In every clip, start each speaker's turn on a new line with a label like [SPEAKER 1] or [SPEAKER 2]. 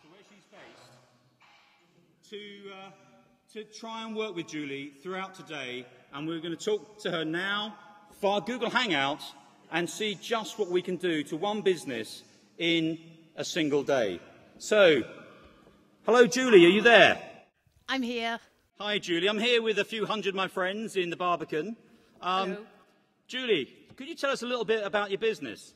[SPEAKER 1] to where she's based to try and work with Julie throughout today, and we're going to talk to her now via Google Hangout and see just what we can do to one business in a single day. So, hello Julie, are you there?
[SPEAKER 2] I'm here.
[SPEAKER 1] Hi Julie, I'm here with a few hundred of my friends in the Barbican.
[SPEAKER 2] Hello.
[SPEAKER 1] Julie, could you tell us a little bit about your business?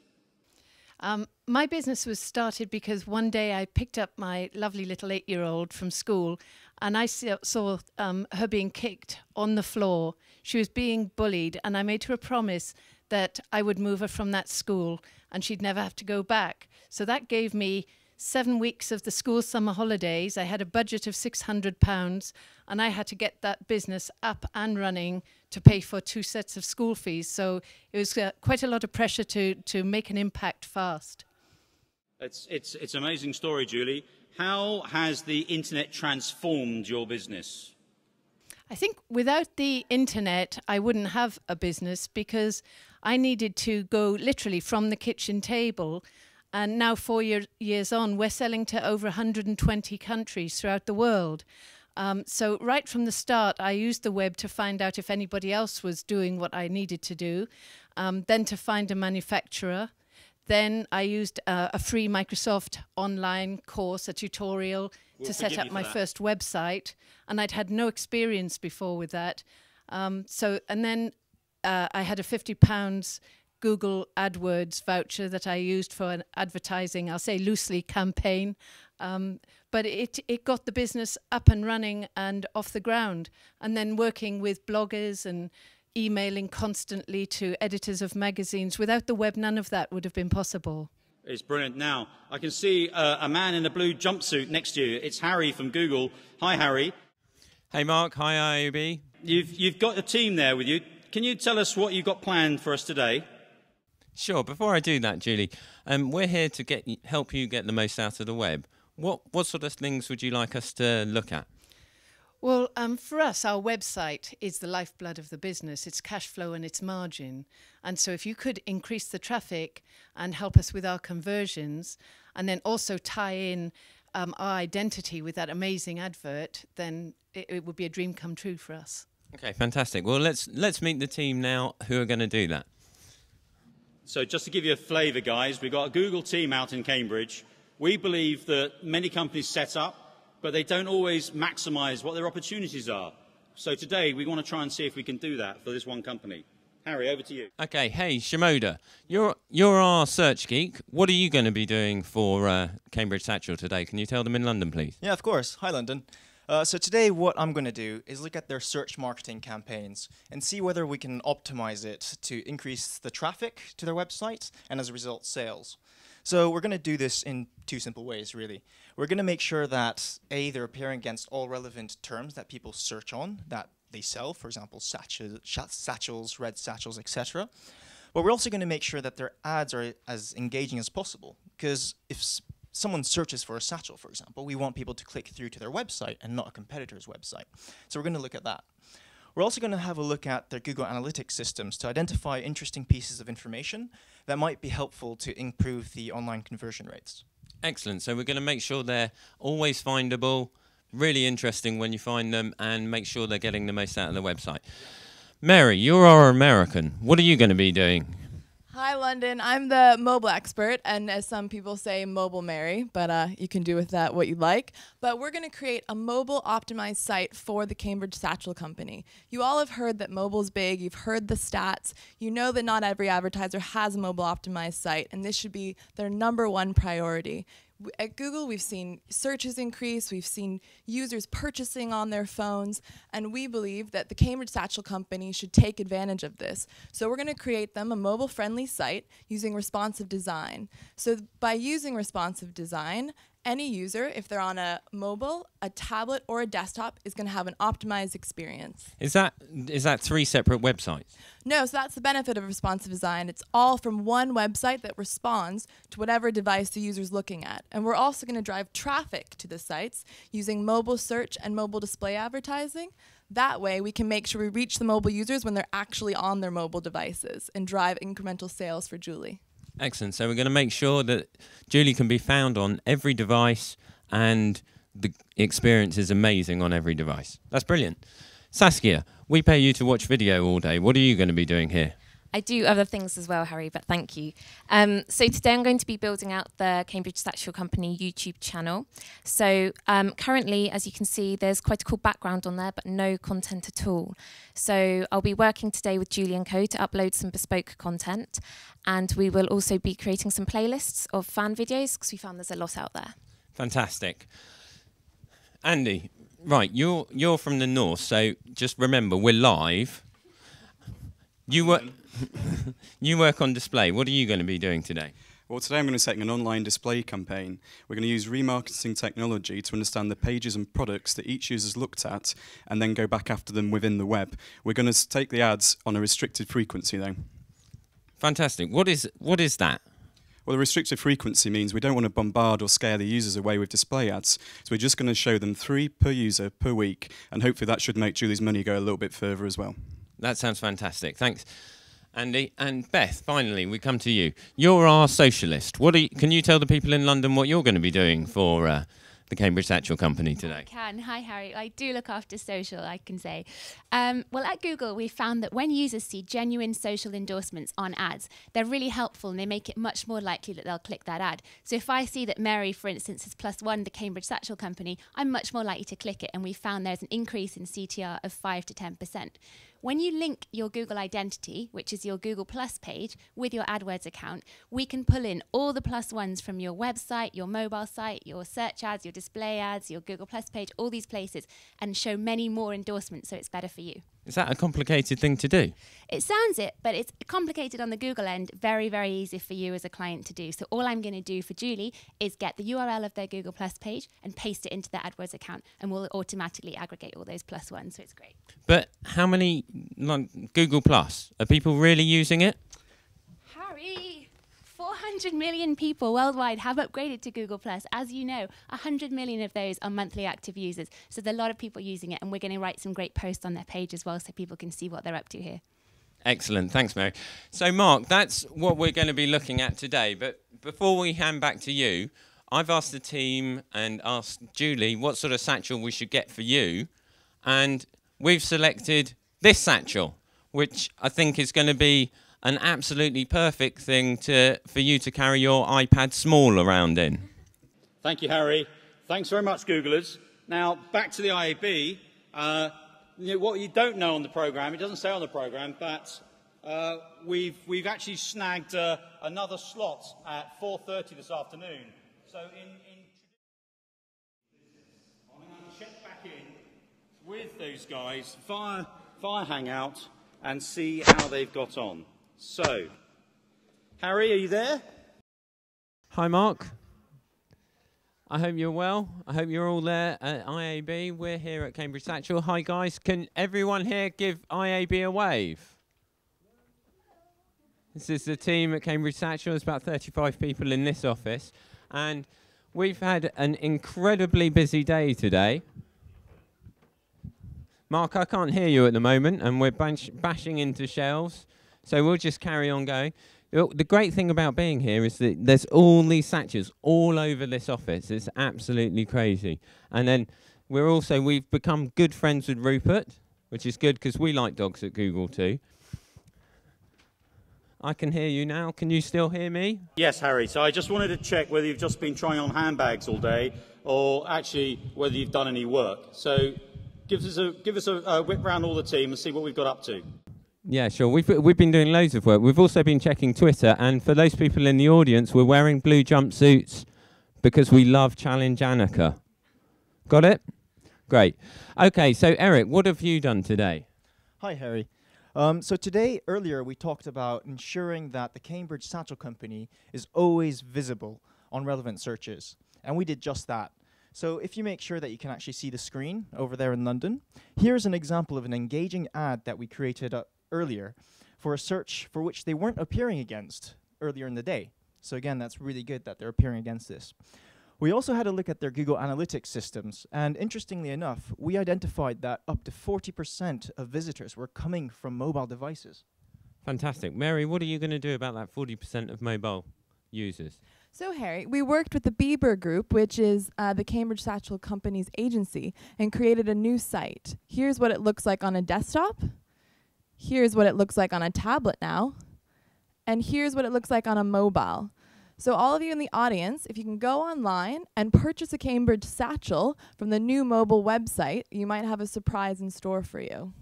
[SPEAKER 2] My business was started because one day I picked up my lovely little 8-year-old from school and I saw her being kicked on the floor. She was being bullied, and I made her a promise that I would move her from that school and she'd never have to go back. So that gave me 7 weeks of the school summer holidays. I had a budget of £600 and I had to get that business up and running to pay for 2 sets of school fees. So it was quite a lot of pressure to make an impact fast.
[SPEAKER 1] It's an amazing story, Julie. How has the internet transformed your business?
[SPEAKER 2] I think without the internet, I wouldn't have a business because I needed to go literally from the kitchen table. And now 4 years on, we're selling to over 120 countries throughout the world. So right from the start, I used the web to find out if anybody else was doing what I needed to do, then to find a manufacturer. Then I used a free Microsoft online course, a tutorial, to set up my first website. And I'd had no experience before with that. And then I had a £50 Google AdWords voucher that I used for an advertising, I'll say loosely, campaign. But it got the business up and running and off the ground. And then working with bloggers and emailing constantly to editors of magazines. Without the web, none of that would have been possible.
[SPEAKER 1] It's brilliant. Now, I can see a man in a blue jumpsuit next to you. It's Harry from Google. Hi, Harry.
[SPEAKER 3] Hey, Mark. Hi, IOB.
[SPEAKER 1] You've got a team there with you. Can you tell us what you've got planned for us today?
[SPEAKER 3] Sure. Before I do that, Julie, we're here to help you get the most out of the web. What sort of things would you like us to look at?
[SPEAKER 2] Well, for us, our website is the lifeblood of the business. It's cash flow and it's margin. And so if you could increase the traffic and help us with our conversions, and then also tie in our identity with that amazing advert, then it would be a dream come true for us.
[SPEAKER 3] Okay, fantastic. Well, let's meet the team now who are going to do that.
[SPEAKER 1] So just to give you a flavour, guys, we've got a Google team out in Cambridge. We believe that many companies set up, but they don't always maximise what their opportunities are. So today we want to try and see if we can do that for this one company. Harry, over to you. Okay,
[SPEAKER 3] hey, Shimoda, you're our search geek. What are you going to be doing for Cambridge Satchel today? Can you tell them in London, please?
[SPEAKER 4] Yeah, of course. Hi, London. So today what I'm going to do is look at their search marketing campaigns and see whether we can optimize it to increase the traffic to their website and as a result sales. So we're going to do this in 2 simple ways, really. We're going to make sure that, A, they're appearing against all relevant terms that people search on, that they sell, for example, satchels, red satchels, etc. But we're also going to make sure that their ads are as engaging as possible, because if someone searches for a satchel, for example, we want people to click through to their website and not a competitor's website. So we're going to look at that. We're also going to have a look at their Google Analytics systems to identify interesting pieces of information that might be helpful to improve the online conversion rates.
[SPEAKER 3] Excellent. So we're going to make sure they're always findable, really interesting when you find them, and make sure they're getting the most out of the website. Mary, you're our American. What are you going to be doing?
[SPEAKER 5] Hi, London. I'm the mobile expert, and as some people say, Mobile Mary, but you can do with that what you like. But we're going to create a mobile optimized site for the Cambridge Satchel Company. You all have heard that mobile's big. You've heard the stats. You know that not every advertiser has a mobile optimized site, and this should be their #1 priority. At Google, we've seen searches increase, we've seen users purchasing on their phones, and we believe that the Cambridge Satchel Company should take advantage of this. So we're going to create them a mobile-friendly site using responsive design. So by using responsive design, any user, if they're on a mobile, a tablet, or a desktop, is going to have an optimized experience.
[SPEAKER 3] Is that 3 separate websites?
[SPEAKER 5] No, so that's the benefit of responsive design. It's all from one website that responds to whatever device the user's looking at. And we're also going to drive traffic to the sites using mobile search and mobile display advertising. That way, we can make sure we reach the mobile users when they're actually on their mobile devices and drive incremental sales for Julie.
[SPEAKER 3] Excellent. So we're going to make sure that Julie can be found on every device and the experience is amazing on every device. That's brilliant. Saskia, we pay you to watch video all day. What are you going to be doing here?
[SPEAKER 6] I do other things as well, Harry, but thank you. So today I'm going to be building out the Cambridge Satchel Company YouTube channel. So currently, as you can see, there's quite a cool background on there, but no content at all. So I'll be working today with Julie and Co to upload some bespoke content. And we will also be creating some playlists of fan videos because we found there's a lot out there.
[SPEAKER 3] Fantastic. Andy, right, you're from the north, so just remember, we're live. You work on display. What are you going to be doing today?
[SPEAKER 7] Well, today I'm going to be setting an online display campaign. We're going to use remarketing technology to understand the pages and products that each user's looked at and then go back after them within the web. We're going to take the ads on a restricted frequency, though.
[SPEAKER 3] Fantastic. What is that?
[SPEAKER 7] Well, the restricted frequency means we don't want to bombard or scare the users away with display ads. So we're just going to show them 3 per user per week, and hopefully that should make Julie's money go a little bit further as well.
[SPEAKER 3] That sounds fantastic. Thanks, Andy. And Beth, finally, we come to you. You're our socialist. Can you tell the people in London what you're going to be doing for the Cambridge Satchel Company today?
[SPEAKER 8] I can. Hi, Harry. I do look after social, I can say. Well, at Google, we found that when users see genuine social endorsements on ads, they're really helpful and they make it much more likely that they'll click that ad. So if I see that Mary, for instance, has +1 the Cambridge Satchel Company, I'm much more likely to click it. And we found there's an increase in CTR of 5 to 10%. When you link your Google identity, which is your Google Plus page, with your AdWords account, we can pull in all the +1s from your website, your mobile site, your search ads, your display ads, your Google Plus page, all these places, and show many more endorsements, so it's better for you.
[SPEAKER 3] Is that a complicated thing to do?
[SPEAKER 8] It sounds it, but it's complicated on the Google end, very, very easy for you as a client to do. So all I'm going to do for Julie is get the URL of their Google Plus page and paste it into their AdWords account, and we'll automatically aggregate all those +1s, so it's great.
[SPEAKER 3] But how many Google Plus? Are people really using it?
[SPEAKER 8] Harry, 400 million people worldwide have upgraded to Google Plus. As you know, 100 million of those are monthly active users. So there's a lot of people using it, and we're going to write some great posts on their page as well so people can see what they're up to here.
[SPEAKER 3] Excellent. Thanks, Mary. So, Mark, that's what we're going to be looking at today. But before we hand back to you, I've asked the team and asked Julie what sort of satchel we should get for you. And we've selected this satchel, which I think is going to be an absolutely perfect thing for you to carry your iPad small around in.
[SPEAKER 1] Thank you, Harry. Thanks very much, Googlers. Now, back to the IAB. What you don't know on the programme, it doesn't say on the programme, but we've actually snagged another slot at 4:30 this afternoon. So I'm going to check back in with those guys via Hangout and see how they've got on. So, Harry, are you there?
[SPEAKER 3] Hi, Mark. I hope you're well. I hope you're all there at IAB. We're here at Cambridge Satchel. Hi, guys. Can everyone here give IAB a wave? This is the team at Cambridge Satchel. There's about 35 people in this office. And we've had an incredibly busy day today. Mark, I can't hear you at the moment, and we're bashing into shelves. So we'll just carry on going. The great thing about being here is that there's all these satchels all over this office. It's absolutely crazy. And then we've become good friends with Rupert, which is good because we like dogs at Google too. I can hear you now. Can you still hear me?
[SPEAKER 1] Yes, Harry. So I just wanted to check whether you've just been trying on handbags all day or actually whether you've done any work. So give us a whip round all the team and see what we've got up to.
[SPEAKER 3] Yeah, sure. We've been doing loads of work. We've also been checking Twitter, and for those people in the audience, we're wearing blue jumpsuits because we love Challenge Annika. Got it? Great. Okay, so Eric, what have you done today?
[SPEAKER 4] Hi, Harry. So earlier, we talked about ensuring that the Cambridge Satchel Company is always visible on relevant searches, and we did just that. So if you make sure that you can actually see the screen over there in London, here's an example of an engaging ad that we created earlier for a search for which they weren't appearing against earlier in the day. So again, that's really good that they're appearing against this. We also had a look at their Google Analytics systems, and interestingly enough, we identified that up to 40% of visitors were coming from mobile devices.
[SPEAKER 3] Fantastic. Mary, what are you going to do about that 40% of mobile users?
[SPEAKER 5] So Harry, we worked with the Bieber Group, which is the Cambridge Satchel Company's agency, and created a new site. Here's what it looks like on a desktop. Here's what it looks like on a tablet now. And here's what it looks like on a mobile. So all of you in the audience, if you can go online and purchase a Cambridge Satchel from the new mobile website, you might have a surprise in store for you.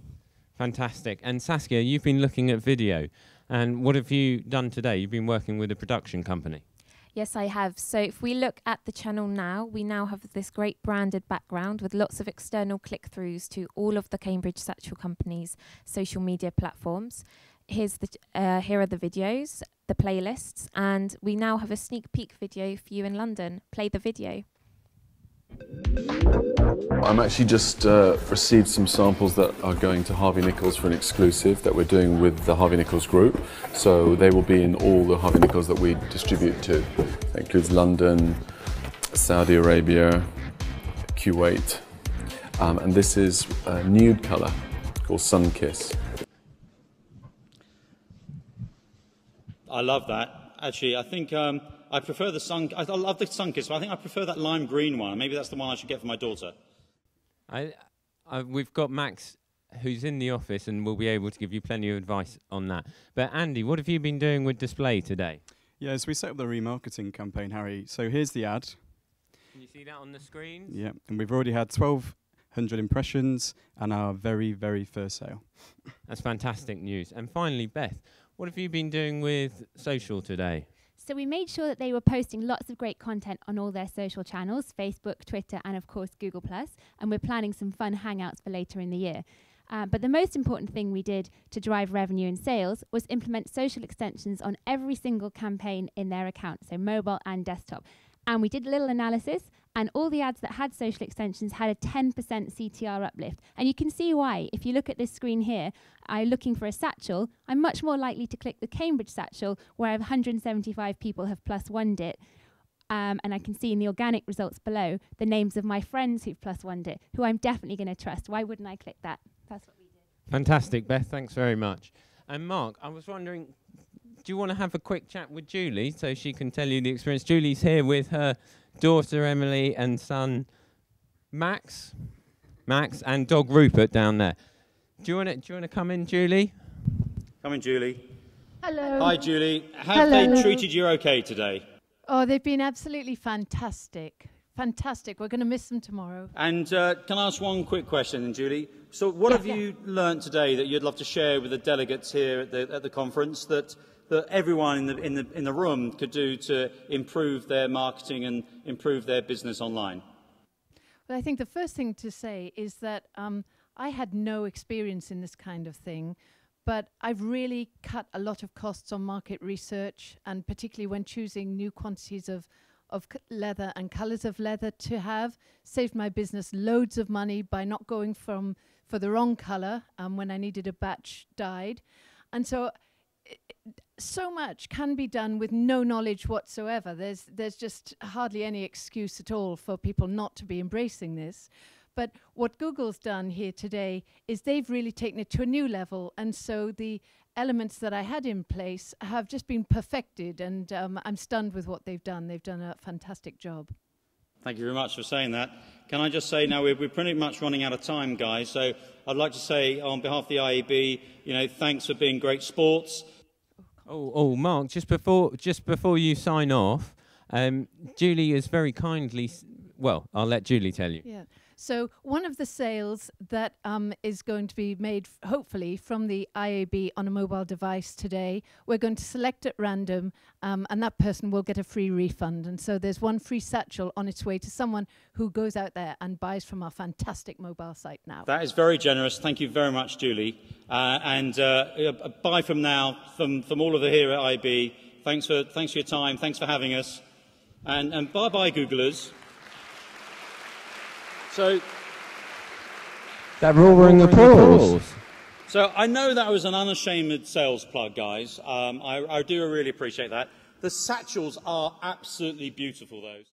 [SPEAKER 3] Fantastic. And Saskia, you've been looking at video. And what have you done today? You've been working with a production company.
[SPEAKER 6] Yes, I have. So if we look at the channel now, we now have this great branded background with lots of external click-throughs to all of the Cambridge Satchel Company's social media platforms. Here are the videos, the playlists, and we now have a sneak peek video for you in London. Play the video.
[SPEAKER 9] I'm actually just received some samples that are going to Harvey Nichols for an exclusive that we're doing with the Harvey Nichols group. So they will be in all the Harvey Nichols that we distribute to. That includes London, Saudi Arabia, Kuwait. And this is a nude colour called Sun Kiss.
[SPEAKER 1] I love that. Actually, I think I prefer the sun. I love the sun kiss, but I think I prefer that lime green one. Maybe that's the one I should get for my daughter.
[SPEAKER 3] We've got Max, who's in the office, and will be able to give you plenty of advice on that. But Andy, what have you been doing with display today?
[SPEAKER 7] Yeah, so we set up the remarketing campaign, Harry. So here's the ad.
[SPEAKER 3] Can you see that on the screen?
[SPEAKER 7] Yeah, and we've already had 1,200 impressions and our very, very first sale.
[SPEAKER 3] That's fantastic news. And finally, Beth, what have you been doing with social today?
[SPEAKER 8] So we made sure that they were posting lots of great content on all their social channels, Facebook, Twitter, and of course Google+. And we're planning some fun hangouts for later in the year. But the most important thing we did to drive revenue and sales was implement social extensions on every single campaign in their account, so mobile and desktop. And we did a little analysis, and all the ads that had social extensions had a 10% CTR uplift. And you can see why. If you look at this screen here, I'm looking for a satchel. I'm much more likely to click the Cambridge Satchel, where 175 people have +1'd it. And I can see in the organic results below the names of my friends who've +1'd it, who I'm definitely going to trust. Why wouldn't I click that? That's what we did.
[SPEAKER 3] Fantastic, Beth. Thanks very much. And Mark, I was wondering, do you want to have a quick chat with Julie so she can tell you the experience? Julie's here with her daughter Emily and son Max, and dog Rupert down there. Do you want to come in, Julie?
[SPEAKER 1] Come in, Julie.
[SPEAKER 2] Hello.
[SPEAKER 1] Hi, Julie. Have they treated you okay today?
[SPEAKER 2] Oh, they've been absolutely fantastic. Fantastic. We're going to miss them tomorrow.
[SPEAKER 1] And can I ask one quick question, Julie? So what have you learnt today that you'd love to share with the delegates here at the conference that everyone in the room could do to improve their marketing and improve their business online?
[SPEAKER 2] Well, I think the first thing to say is that I had no experience in this kind of thing, but I've really cut a lot of costs on market research, and particularly when choosing new quantities of leather and colours of leather to have, saved my business loads of money by not going for the wrong colour when I needed a batch dyed. And so so much can be done with no knowledge whatsoever. There's just hardly any excuse at all for people not to be embracing this. But what Google's done here today is they've really taken it to a new level, and so the elements that I had in place have just been perfected, and I'm stunned with what they've done. They've done a fantastic job.
[SPEAKER 1] Thank you very much for saying that. Can I just say now we're pretty much running out of time, guys, so I'd like to say on behalf of the IAB, thanks for being great sports.
[SPEAKER 3] Oh, Mark, just before you sign off, Julie is very kindly, well, I'll let Julie tell you.
[SPEAKER 2] Yeah. So one of the sales that is going to be made, hopefully, from the IAB on a mobile device today, we're going to select at random, and that person will get a free refund. And so there's one free satchel on its way to someone who goes out there and buys from our fantastic mobile site now.
[SPEAKER 1] That is very generous. Thank you very much, Julie. And bye from now, from all of the here at IAB. Thanks for your time. Thanks for having us. And bye-bye, Googlers. So,
[SPEAKER 3] that roaring applause.
[SPEAKER 1] So I know that was an unashamed sales plug, guys. I do really appreciate that. The satchels are absolutely beautiful, those.